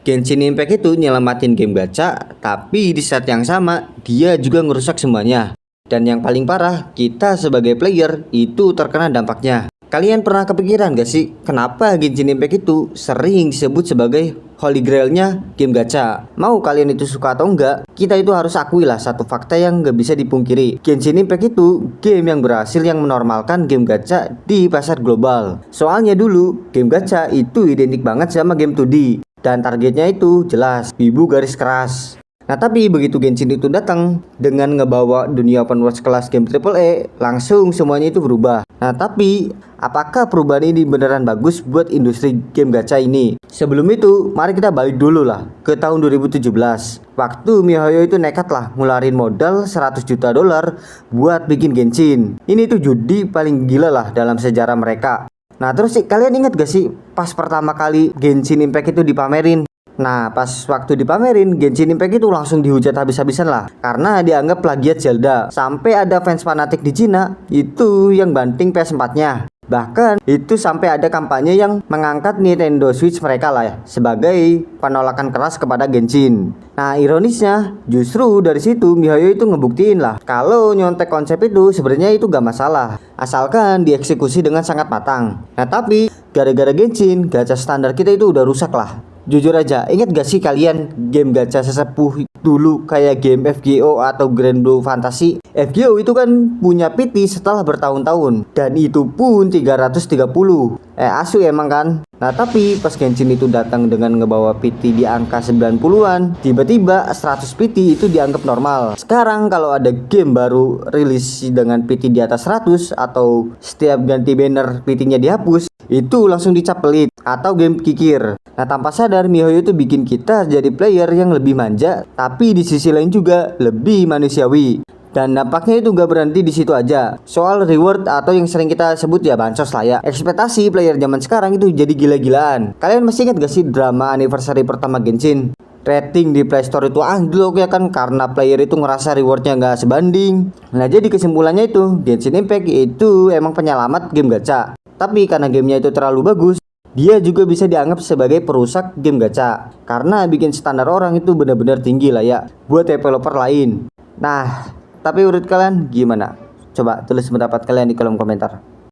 Genshin Impact itu nyelamatin game gacha, tapi di saat yang sama dia juga ngerusak semuanya. Dan yang paling parah, kita sebagai player itu terkena dampaknya. Kalian pernah kepikiran gak sih kenapa Genshin Impact itu sering disebut sebagai holy grailnya game gacha? Mau kalian itu suka atau enggak, kita itu harus akui lah satu fakta yang gak bisa dipungkiri. Genshin Impact itu game yang berhasil yang menormalkan game gacha di pasar global. Soalnya dulu game gacha itu identik banget sama game 2D, dan targetnya itu jelas, wibu garis keras. Nah tapi begitu Genshin itu datang dengan ngebawa dunia open world kelas game AAA, langsung semuanya itu berubah. Nah tapi apakah perubahan ini beneran bagus buat industri game gacha ini? Sebelum itu mari kita balik dulu lah ke tahun 2017. Waktu MiHoYo itu nekat lah ngeluarin modal 100 juta dolar buat bikin Genshin. Ini tuh judi paling gila lah dalam sejarah mereka. Nah terus kalian ingat gak sih pas pertama kali Genshin Impact itu dipamerin? Nah pas waktu dipamerin Genshin Impact itu langsung dihujat habis-habisan lah, karena dianggap plagiat Zelda. Sampai ada fans fanatik di Cina itu yang banting PS4 nya. Bahkan itu sampai ada kampanye yang mengangkat Nintendo Switch mereka lah ya, sebagai penolakan keras kepada Genshin. Nah ironisnya justru dari situ MiHoYo itu ngebuktiin lah kalau nyontek konsep itu sebenarnya itu gak masalah, asalkan dieksekusi dengan sangat matang. Nah tapi gara-gara Genshin, gacha standar kita itu udah rusak lah. Jujur aja, ingat gak sih kalian game gacha sesepuh dulu kayak game FGO atau Grand Blue Fantasy? FGO itu kan punya PT setelah bertahun-tahun, dan itu pun 330. Asu emang kan. Nah tapi pas Genshin itu datang dengan ngebawa PT di angka 90-an, tiba-tiba 100 PT itu dianggap normal. Sekarang kalau ada game baru rilis dengan PT di atas 100 atau setiap ganti banner PT-nya dihapus, itu langsung dicap pelit atau game kikir. Nah tanpa sadar MiHoYo itu bikin kita jadi player yang lebih manja, tapi di sisi lain juga lebih manusiawi. Dan dampaknya itu gak berhenti di situ aja. Soal reward atau yang sering kita sebut ya bancos lah ya. Ekspektasi player zaman sekarang itu jadi gila-gilaan. Kalian masih ingat gak sih drama anniversary pertama Genshin? Rating di Play Store itu anjlok ya kan, karena player itu ngerasa rewardnya gak sebanding. Nah jadi kesimpulannya itu Genshin Impact itu emang penyelamat game gacha. Tapi karena gamenya itu terlalu bagus, dia juga bisa dianggap sebagai perusak game gacha, karena bikin standar orang itu benar-benar tinggi lah ya buat developer lain. Nah tapi menurut kalian gimana? Coba tulis pendapat kalian di kolom komentar.